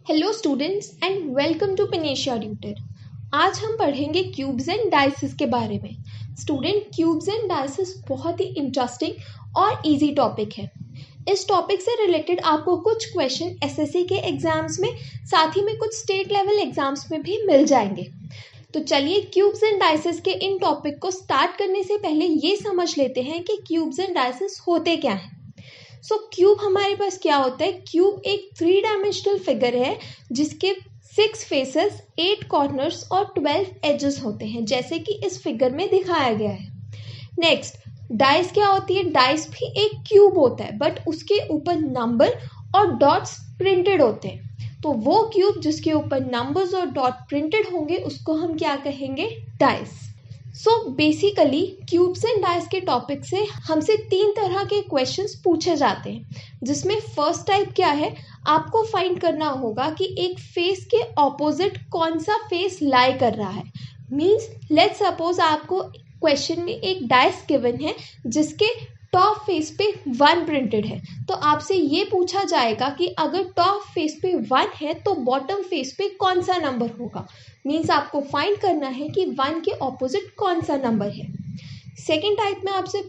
Hello students and welcome to Pinesia tutor. आज हम पढ़ेंगे क्यूब्स एंड डाइसेस के बारे में। स्टूडेंट, क्यूब्स एंड डाइसेस बहुत ही इंटरेस्टिंग और इजी टॉपिक है। इस टॉपिक से रिलेटेड आपको कुछ क्वेश्चन एसएससी के एग्जाम्स में, साथ ही में कुछ स्टेट लेवल एग्जाम्स में भी मिल जाएंगे। तो चलिए क्यूब्स एंड डाइसेस के इन टॉपिक को स्टार्ट करने से पहले ये समझ लेते हैं कि क्यूब्स एंड डाइसेस होते क्या हैं। क्यूब हमारे पास क्या होता है? क्यूब एक 3 डायमेंशनल फिगर है जिसके 6 फेसेस, 8 कॉर्नर्स और 12 एजेस होते हैं, जैसे कि इस फिगर में दिखाया गया है। नेक्स्ट, डाइस क्या होती है? डाइस भी एक क्यूब होता है, बट उसके ऊपर नंबर और डॉट्स प्रिंटेड होते हैं। तो वो क्यूब जिसके ऊपर नंबर्स और डॉट प्रिंटेड होंगे उसको हम क्या कहेंगे? Dice. Basically cubes and dice के टॉपिक से हमसे 3 तरह के क्वेश्चंस पूछे जाते हैं, जिसमें फर्स्ट टाइप क्या है, आपको फाइंड करना होगा कि एक फेस के ऑपोजिट कौन सा फेस लाई कर रहा है। मींस लेट्स सपोज आपको क्वेश्चन में एक डाइस गिवन है जिसके टॉप फेस पे 1 प्रिंटेड है, तो आपसे ये पूछा जाएगा कि अगर टॉप फेस पे 1 है तो बॉटम फेस पे कौन सा नंबर होगा। मीन्स आपको फाइंड करना है कि 1 के ऑपोजिट कौन सा नंबर है। सेकेंड टाइप में आपसे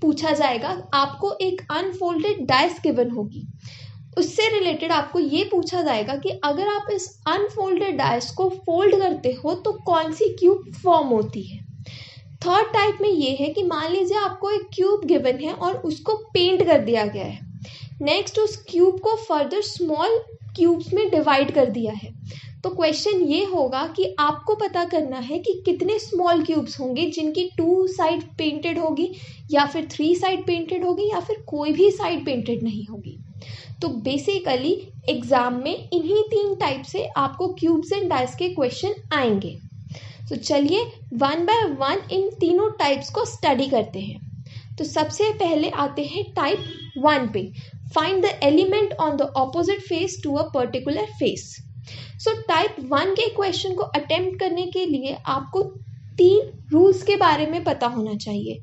पूछा जाएगा, आपको एक अनफोल्डेड डाइस गिवन होगी, उससे रिलेटेड आपको ये पूछा जाएगा कि अगर आप इस अनफोल्डेड डाइस को फोल्ड करते हो तो कौन सी क्यूब फॉर्म होती है। थर्ड टाइप में ये है कि मान लीजिए आपको एक क्यूब गिवन है और उसको पेंट कर दिया गया है। नेक्स्ट, उस क्यूब को फर्दर स्मॉल क्यूब्स में डिवाइड कर दिया है। तो क्वेश्चन ये होगा कि आपको पता करना है कि कितने स्मॉल क्यूब्स होंगे जिनकी 2 साइड पेंटेड होगी, या फिर 3 साइड पेंटेड होगी, या फिर कोई भी साइड पेंटेड नहीं होगी। तो बेसिकली एग्जाम में इन्हीं 3 टाइप से आपको क्यूब्स एंड डाइस के क्वेश्चन आएंगे। तो चलिए 1 बाय 1 इन तीनों टाइप्स को स्टडी करते हैं। तो सबसे पहले आते हैं टाइप 1 पे। Find the element on the opposite face to a particular face. Type 1 के क्वेश्चन को अटेम्प्ट करने के लिए आपको 3 रूल्स के बारे में पता होना चाहिए।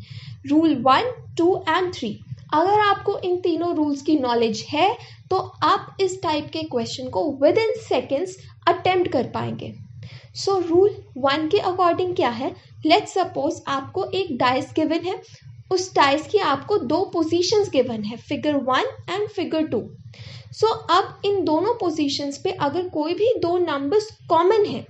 Rule 1, 2 and 3। अगर आपको इन तीनों रूल्स की नॉलेज है तो आप इस टाइप के क्वेश्चन को विद इन सेकेंड्स अटेम्प्ट कर पाएंगे। रूल 1 के अकॉर्डिंग क्या है, लेट्स सपोज आपको एक डाइस गिवन है, उस डाइस की आपको 2 पोजीशंस गिवन है, फिगर 1 एंड फिगर 2। अब इन दोनों पोजीशंस पे अगर कोई भी 2 नंबर्स कॉमन है,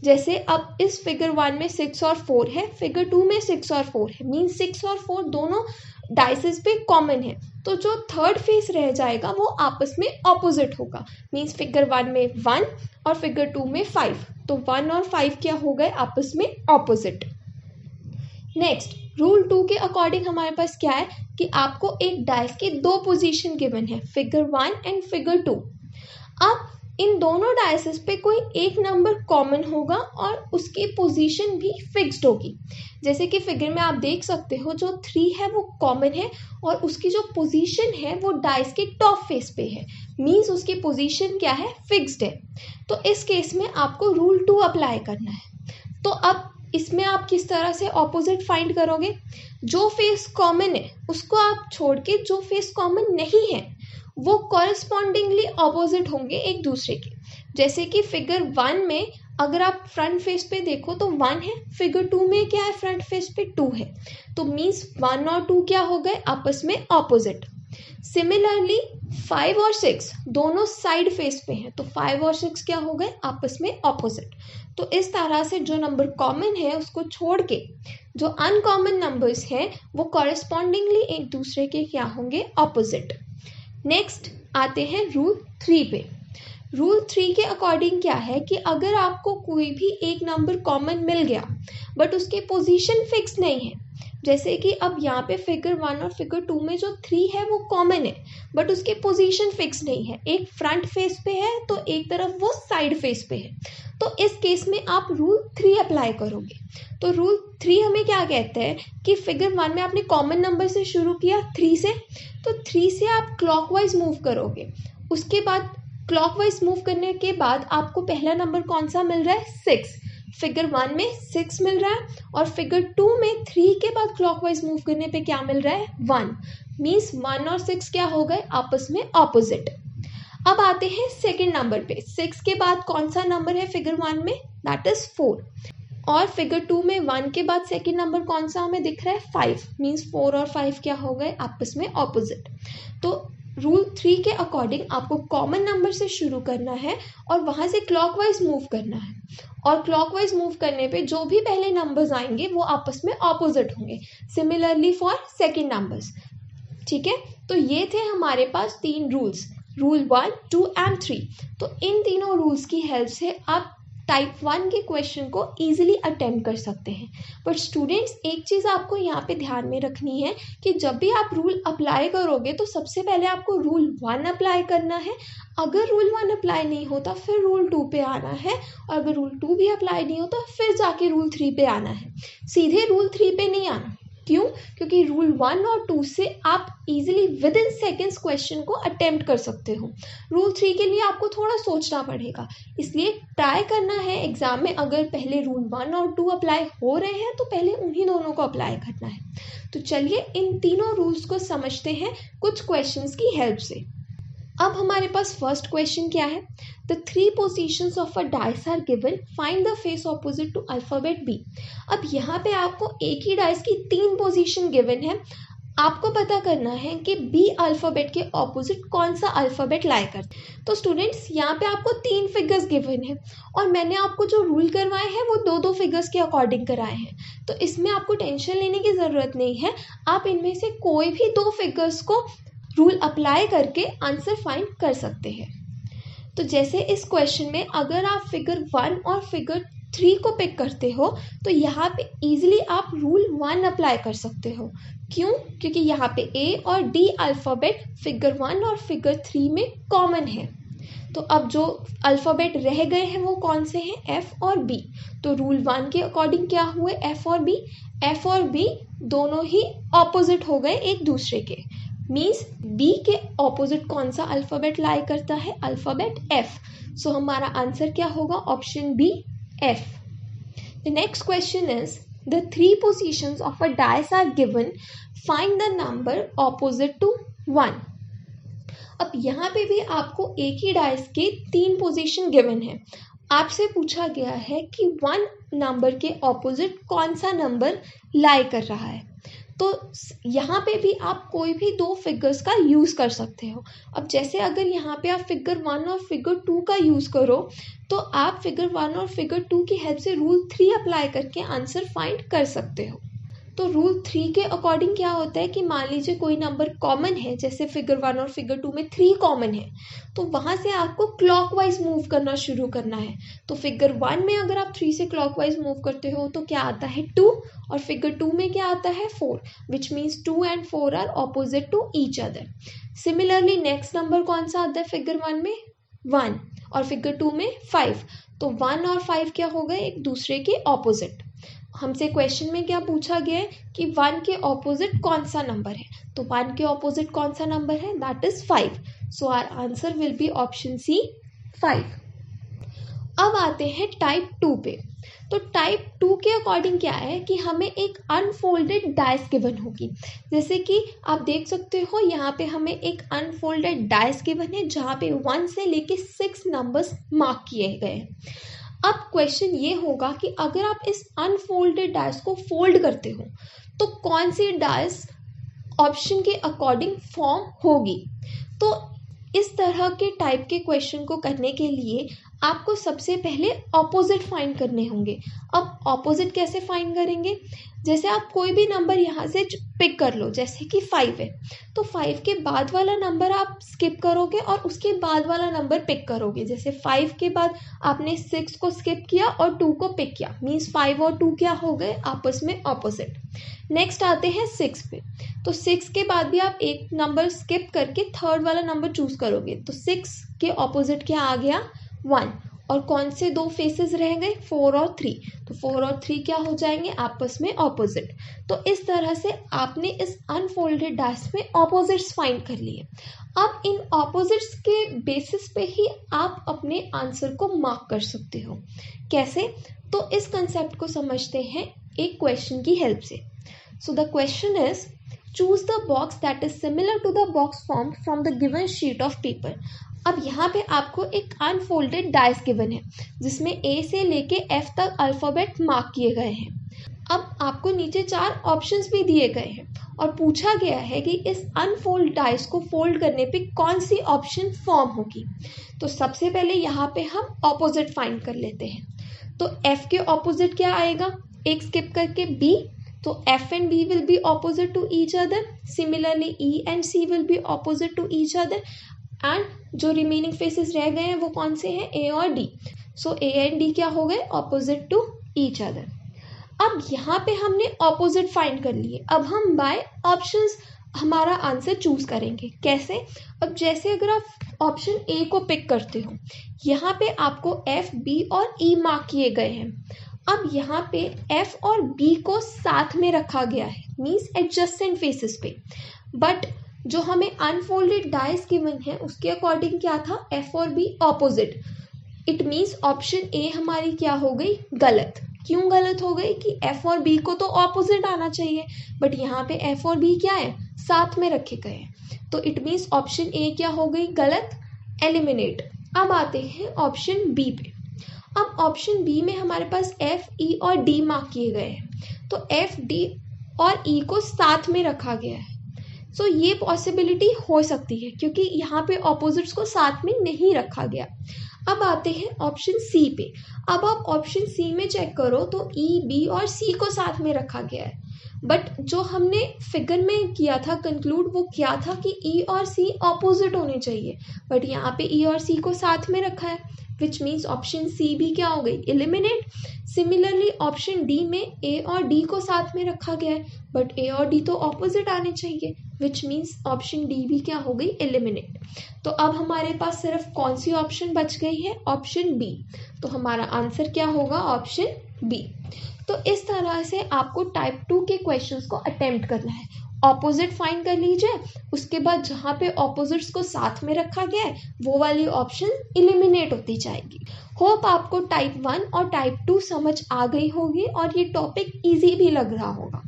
जैसे अब इस फिगर 1 में 6 और 4 है, फिगर 2 में 6 और 4 है, मीन 6 और 4 दोनों डाइसेस पे कॉमन है, तो जो थर्ड फेस रह जाएगा वो आपस में ऑपोजिट होगा। मीन्स फिगर 1 में 1 और फिगर 2 में 5, तो 1 और 5 क्या हो गए? आपस में ऑपोजिट। नेक्स्ट, रूल 2 के अकॉर्डिंग हमारे पास क्या है कि आपको एक डाइस की 2 पोजीशन गिवन है, फिगर 1 एंड फिगर 2। अब इन दोनों डाइसेस पे कोई एक नंबर कॉमन होगा और उसकी पोजीशन भी फिक्स्ड होगी। जैसे कि फिगर में आप देख सकते हो जो 3 है वो कॉमन है और उसकी जो पोजीशन है वो डाइस के टॉप फेस पे है, मींस उसकी पोजीशन क्या है? फिक्स्ड है। तो इस केस में आपको रूल 2 अप्लाई करना है। तो अब इसमें आप किस तरह से ऑपोजिट फाइंड करोगे? जो फेस कॉमन है उसको आप छोड़ के जो फेस कॉमन नहीं है वो कॉरेस्पॉन्डिंगली ऑपोजिट होंगे एक दूसरे के। जैसे कि फिगर 1 में अगर आप फ्रंट फेस पे देखो तो 1 है, फिगर 2 में क्या है? फ्रंट फेस पे 2 है, तो मीन्स 1 और 2 क्या हो गए? आपस में ऑपोजिट। सिमिलरली 5 और 6 दोनों साइड फेस पे हैं, तो 5 और 6 क्या हो गए? आपस में ऑपोजिट। तो इस तरह से जो नंबर कॉमन है उसको छोड़ के जो अनकॉमन नंबर्स हैं वो कॉरेस्पॉन्डिंगली एक दूसरे के क्या होंगे? ऑपोजिट। नेक्स्ट आते हैं रूल 3 पे। रूल 3 के अकॉर्डिंग क्या है कि अगर आपको कोई भी एक नंबर कॉमन मिल गया बट उसकी पोजीशन फिक्स नहीं है, जैसे कि अब यहाँ पे फिगर 1 और फिगर 2 में जो 3 है वो कॉमन है बट उसकी पोजीशन फिक्स नहीं है, एक फ्रंट फेस पे है तो एक तरफ वो साइड फेस पे है, तो इस केस में आप रूल 3 अप्लाई करोगे। तो रूल 3 हमें क्या कहते हैं कि फिगर 1 में आपने कॉमन नंबर से शुरू किया 3 से, तो 3 से आप क्लॉकवाइज मूव करोगे। उसके बाद क्लॉकवाइज मूव करने के बाद आपको पहला नंबर कौन सा मिल रहा है? 6। फिगर 1 में 6 मिल रहा है और फिगर 2 में 3 के बाद क्लॉकवाइज मूव करने पे क्या मिल रहा है? 1। मीन्स 1 और 6 क्या हो गए? आपस में ऑपोजिट। अब आते हैं सेकंड नंबर पे। 6 के बाद कौन सा नंबर है फिगर 1 में? That is 4। और फिगर 2 में 1 के बाद सेकंड नंबर कौन सा हमें दिख रहा है? 5। मीन्स 4 और 5 क्या हो गए? आपस में ऑपोजिट। तो रूल 3 के अकॉर्डिंग आपको कॉमन नंबर से शुरू करना है और वहां से क्लॉकवाइज मूव करना है, और क्लॉकवाइज मूव करने पे जो भी पहले नंबर्स आएंगे वो आपस में ऑपोजिट होंगे। Similarly for second numbers. ठीक है, तो ये थे हमारे पास 3 रूल्स, रूल 1, 2 एंड 3। तो इन तीनों रूल्स की हेल्प से आप टाइप 1 के क्वेश्चन को इजीली अटेम्प्ट कर सकते हैं। बट स्टूडेंट्स, एक चीज़ आपको यहाँ पे ध्यान में रखनी है कि जब भी आप रूल अप्लाई करोगे तो सबसे पहले आपको रूल 1 अप्लाई करना है। अगर रूल 1 अप्लाई नहीं होता फिर रूल 2 पे आना है, और अगर रूल 2 भी अप्लाई नहीं होता फिर जाके रूल 3 पे आना है। सीधे रूल 3 पे नहीं आना। क्यों? क्योंकि रूल 1 और 2 से आप easily with in seconds question को अटेम्प्ट कर सकते हो। रूल 3 के लिए आपको थोड़ा सोचना पड़ेगा, इसलिए ट्राई करना है एग्जाम में, अगर पहले रूल 1 और 2 अप्लाई हो रहे हैं तो पहले उन्हीं दोनों को अप्लाई करना है। तो चलिए इन तीनों रूल्स को समझते हैं कुछ क्वेश्चंस की हेल्प से। अब हमारे पास फर्स्ट क्वेश्चन क्या है? The 3 positions of a dice are given, find the face opposite to alphabet B. अब यहाँ पे आपको एक ही डाइस की 3 पोजीशन गिवन है। आपको पता करना है कि बी अल्फाबेट के ऑपोजिट कौन सा अल्फाबेट लाई करते हैं। तो स्टूडेंट्स, यहाँ पे आपको 3 फिगर्स गिवन है और मैंने आपको जो रूल करवाए हैं वो 2-2 फिगर्स के अकॉर्डिंग कराए हैं। तो इसमें आपको टेंशन लेने की ज़रूरत नहीं है। आप इनमें से कोई भी 2 फिगर्स को रूल अप्लाई करके आंसर फाइंड कर सकते हैं। तो जैसे इस क्वेश्चन में अगर आप फिगर 1 और फिगर 3 को पिक करते हो तो यहाँ पे इजीली आप रूल 1 अप्लाई कर सकते हो। क्यों? क्योंकि यहाँ पे ए और डी अल्फ़ाबेट फिगर 1 और फिगर 3 में कॉमन है। तो अब जो अल्फ़ाबेट रह गए हैं वो कौन से हैं? एफ और बी। तो रूल 1 के अकॉर्डिंग क्या हुए? एफ और बी। एफ और बी दोनों ही ऑपोजिट हो गए एक दूसरे के। मीन्स बी के ऑपोजिट कौन सा अल्फ़ाबेट लाई करता है? Alphabet F. सो हमारा आंसर क्या होगा? Option B, F. The next question is the 3 positions of a dice are given, find the number opposite to 1। अब यहाँ पे भी आपको एक ही डाइस के 3 पोजीशन गिवन है। आपसे पूछा गया है कि 1 नंबर के ऑपोजिट कौन सा नंबर लाई कर रहा है। तो यहाँ पे भी आप कोई भी 2 फिगर्स का यूज़ कर सकते हो। अब जैसे अगर यहाँ पे आप फिगर 1 और फिगर 2 का यूज़ करो तो आप फिगर 1 और फिगर 2 की हेल्प से रूल 3 अप्लाई करके आंसर फाइंड कर सकते हो। तो रूल 3 के अकॉर्डिंग क्या होता है कि मान लीजिए कोई नंबर कॉमन है, जैसे फिगर 1 और फिगर 2 में 3 कॉमन है, तो वहाँ से आपको क्लॉकवाइज मूव करना शुरू करना है। तो फिगर 1 में अगर आप 3 से क्लॉकवाइज मूव करते हो तो क्या आता है? 2, और फिगर 2 में क्या आता है? 4, which means 2 and 4 are opposite to each other. Similarly next number कौन सा आता है फिगर 1 में? 1, और फिगर 2 में 5। तो 1 और 5 क्या हो गए? एक दूसरे के ऑपोजिट। हमसे क्वेश्चन में क्या पूछा गया है कि 1 के ऑपोजिट कौन सा नंबर है? तो 1 के ऑपोजिट कौन सा नंबर है? That is 5। So our answer will be option C, 5। अब आते हैं टाइप 2 पे। तो टाइप 2 के अकॉर्डिंग क्या है कि हमें एक अनफोल्डेड डाइस गिवन होगी। जैसे कि आप देख सकते हो यहाँ पे हमें एक अनफोल्डेड डाइस गिवन है जहाँ पे 1 से लेके 6 नंबर्स मार्क किए गए हैं। अब क्वेश्चन ये होगा कि अगर आप इस अनफोल्डेड डाइस को फोल्ड करते हो तो कौन सी डाइस ऑप्शन के अकॉर्डिंग फॉर्म होगी। तो इस तरह के टाइप के क्वेश्चन को करने के लिए आपको सबसे पहले ऑपोजिट फाइंड करने होंगे। अब ऑपोजिट कैसे फाइंड करेंगे? जैसे आप कोई भी नंबर यहाँ से पिक कर लो, जैसे कि 5 है, तो 5 के बाद वाला नंबर आप स्किप करोगे और उसके बाद वाला नंबर पिक करोगे। जैसे 5 के बाद आपने 6 को स्किप किया और 2 को पिक किया, मीन्स 5 और 2 क्या हो गए? आपस में ऑपोजिट। नेक्स्ट आते हैं 6 पे। तो 6 के बाद भी आप एक नंबर स्किप करके थर्ड वाला नंबर चूज करोगे। तो 6 के ऑपोजिट क्या आ गया? 1। और कौन से 2 फेसेस रह गए? 4 और 3। तो 4 और 3 क्या हो जाएंगे? आपस में ऑपोजिट। तो इस तरह से आपने इस अनफोल्डेड डाइस में ऑपोजिट्स फाइंड कर लिए। अब इन ऑपोजिट्स के बेसिस पे ही आप अपने आंसर को मार्क कर सकते हो। कैसे? तो इस कंसेप्ट को समझते हैं एक क्वेश्चन की हेल्प से। So the question is choose the box that is similar to the box formed from the given sheet of paper। अब यहाँ पे आपको एक अनफोल्डेड डाइस गिवन है जिसमें ए से लेके एफ तक अल्फ़ाबेट मार्क किए गए हैं। अब आपको नीचे 4 ऑप्शंस भी दिए गए हैं और पूछा गया है कि इस अनफोल्ड डाइस को फोल्ड करने पे कौन सी ऑप्शन फॉर्म होगी। तो सबसे पहले यहाँ पे हम ऑपोजिट फाइंड कर लेते हैं। तो एफ के ऑपोजिट क्या आएगा, एक स्किप करके बी, तो F and B will be opposite to each other. Similarly E and C will be opposite to each other and जो रिमेनिंग फेसेस रह गए हैं वो कौन से हैं, ए और D. So A and D क्या हो गए, ऑपोजिट टू ईच अदर। अब यहाँ पे हमने ऑपोजिट फाइंड कर लिए। अब हम बाय ऑप्शंस हमारा आंसर चूज करेंगे। कैसे, अब जैसे अगर आप ऑप्शन ए को पिक करते हो, यहाँ पे आपको एफ बी और ई मार्क किए गए हैं। अब यहाँ पे एफ और बी को साथ में रखा गया है, मीन्स एडजस्टेंट फेसेस पे। बट जो हमें अनफोल्डेड डाइस गिवन है उसके अकॉर्डिंग क्या था, एफ और B opposite. It means option A हमारी क्या हो गई, गलत। क्यों गलत हो गई कि एफ और बी को तो ऑपोजिट आना चाहिए, बट यहाँ पे एफ और बी क्या है, साथ में रखे गए हैं। तो इट मीन्स ऑप्शन ए क्या हो गई, गलत, एलिमिनेट। अब आते हैं ऑप्शन बी पे। अब ऑप्शन बी में हमारे पास एफ ई और डी मार्क किए गए हैं। तो एफ डी और ई को साथ में रखा गया है। सो ये पॉसिबिलिटी हो सकती है क्योंकि यहाँ पे ऑपोजिट्स को साथ में नहीं रखा गया। अब आते हैं ऑप्शन सी पे। अब आप ऑप्शन सी में चेक करो तो ई बी और सी को साथ में रखा गया है, बट जो हमने फिगर में किया था कंक्लूड वो क्या था कि ई और सी ऑपोजिट होने चाहिए, बट यहाँ पे ई और सी को साथ में रखा है, विच मीन्स ऑप्शन सी भी क्या हो गई, एलिमिनेट। सिमिलरली ऑप्शन डी में ए और डी को साथ में रखा गया है, बट ए और डी तो ऑपोजिट आने चाहिए, विच मीन्स ऑप्शन डी भी क्या हो गई, एलिमिनेट। तो अब हमारे पास सिर्फ कौन सी ऑप्शन बच गई है, ऑप्शन बी। तो हमारा आंसर क्या होगा, ऑप्शन बी। तो इस तरह से आपको टाइप 2 के क्वेश्चंस को अटेम्प्ट करना है। ऑपोजिट फाइंड कर लीजिए, उसके बाद जहाँ पे ऑपोजिट्स को साथ में रखा गया है वो वाली ऑप्शन एलिमिनेट होती जाएगी। होप आपको टाइप 1 और टाइप 2 समझ आ गई होगी और ये टॉपिक इजी भी लग रहा होगा।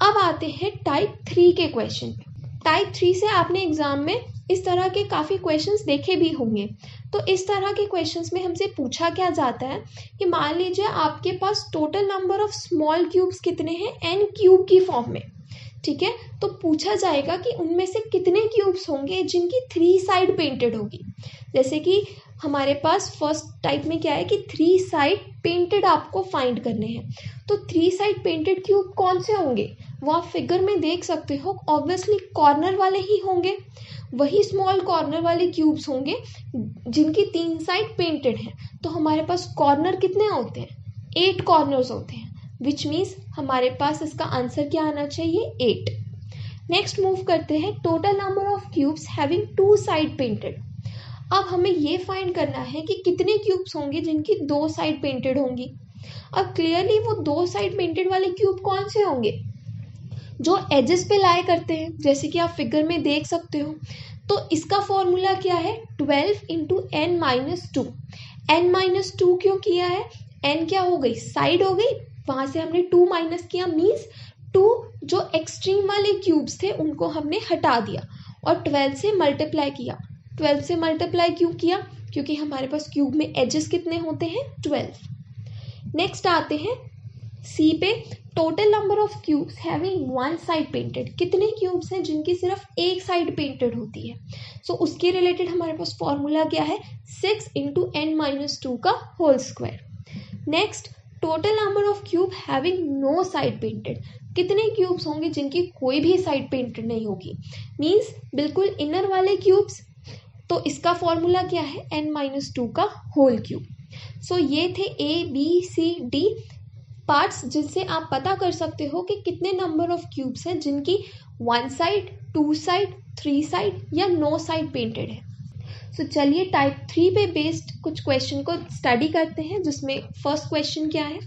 अब आते हैं टाइप 3 के क्वेश्चन पे। टाइप 3 से आपने एग्जाम में इस तरह के काफ़ी क्वेश्चंस देखे भी होंगे। तो इस तरह के क्वेश्चंस में हमसे पूछा क्या जाता है कि मान लीजिए आपके पास total number of small cubes कितने हैं, एन क्यूब की फॉर्म में, ठीक है। तो पूछा जाएगा कि उनमें से कितने क्यूब्स होंगे जिनकी 3 साइड पेंटेड होगी। जैसे कि हमारे पास फर्स्ट टाइप में क्या है कि 3 साइड पेंटेड आपको फाइंड करने हैं। तो 3 साइड पेंटेड क्यूब कौन से होंगे, वो आप फिगर में देख सकते हो, ऑब्वियसली कॉर्नर वाले ही होंगे। वही स्मॉल कॉर्नर वाले क्यूब्स होंगे जिनकी 3 साइड पेंटेड हैं। तो हमारे पास कॉर्नर कितने होते हैं, 8 कॉर्नर्स होते हैं, विच मीन्स हमारे पास इसका आंसर क्या आना चाहिए, 8। नेक्स्ट मूव करते हैं total number of cubes having 2 side painted. अब हमें ये फाइंड करना है कि कितने क्यूब्स होंगे जिनकी 2 साइड पेंटेड होंगी। अब क्लियरली वो 2 साइड पेंटेड वाले क्यूब कौन से होंगे, जो एजेस पे लाए करते हैं, जैसे कि आप फिगर में देख सकते हो। तो इसका फॉर्मूला क्या है, 12 into n minus 2। n minus 2 क्यों किया है, n क्या हो गई, साइड हो गई, वहां से हमने 2 माइनस किया, मीन्स 2 जो एक्सट्रीम वाले क्यूब्स थे उनको हमने हटा दिया और 12 से मल्टीप्लाई किया। 12 से मल्टीप्लाई क्यों किया, क्योंकि हमारे पास क्यूब में एजेस कितने होते हैं, 12। नेक्स्ट आते हैं सी पे। Total number of cubes having 1 side painted, कितने क्यूब्स हैं जिनकी सिर्फ एक साइड पेंटेड होती है। सो उसके रिलेटेड हमारे पास फॉर्मूला क्या है, 6 इंटू n माइनस 2 का whole square. Next total number of cube having no side painted, कितने क्यूब्स होंगे जिनकी कोई भी साइड पेंटेड नहीं होगी, मीन्स बिल्कुल इनर वाले क्यूब्स। तो इसका फॉर्मूला क्या है, n माइनस 2 का होल क्यूब। सो ये थे A B C D parts जिनसे आप पता कर सकते हो कि कितने नंबर ऑफ क्यूब्स हैं जिनकी 1 साइड, 2 साइड, 3 साइड या नो साइड पेंटेड है। सो चलिए टाइप 3 पे बेस्ड कुछ क्वेश्चन को स्टडी करते हैं, जिसमें फर्स्ट क्वेश्चन क्या है,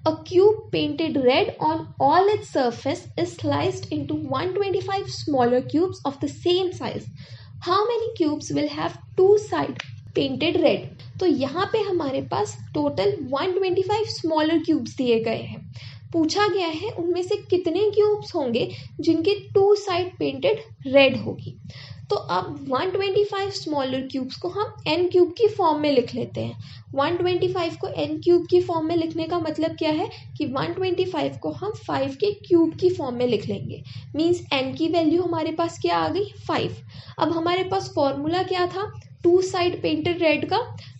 अ cube painted red on all its surface is sliced into 125 smaller cubes of the same size, how many cubes will have 2 side painted red. तो यहाँ पे हमारे पास टोटल 125 स्मॉलर क्यूब्स दिए गए हैं। पूछा गया है उनमें से कितने क्यूब्स होंगे जिनकी 2 साइड पेंटेड रेड होगी। तो तो अब 125 स्मॉलर क्यूब्स को हम n क्यूब की फॉर्म में लिख लेते हैं। 125 को n क्यूब की फॉर्म में लिखने का मतलब क्या है कि 125 को हम 5 के क्यूब की फॉर्म में लिख लेंगे। मीन्स n की वैल्यू हमारे पास क्या आ गई 5। अब हमारे पास फॉर्मूला क्या था, टू साइड पेंटेड रेड का,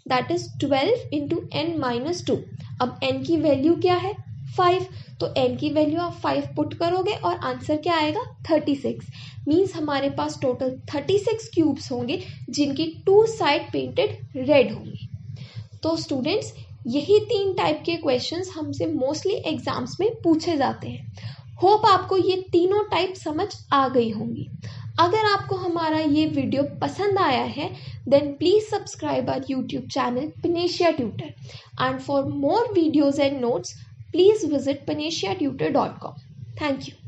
that is 12 into n minus 2। अब n की वैल्यू क्या है 5, तो n की वैल्यू आप 5 पुट करोगे और आंसर क्या आएगा 36। मीन्स हमारे पास टोटल 36 क्यूब्स होंगे जिनकी टू साइड पेंटेड रेड होंगी। तो स्टूडेंट्स, यही 3 टाइप के क्वेश्चंस हमसे मोस्टली एग्जाम्स में पूछे जाते हैं। होप आपको ये तीनों टाइप समझ आ गई होंगी। अगर आपको हमारा ये वीडियो पसंद आया है then please subscribe our YouTube channel Panesia tutor, and for more videos and notes please visit panesiatutor.com. Thank you.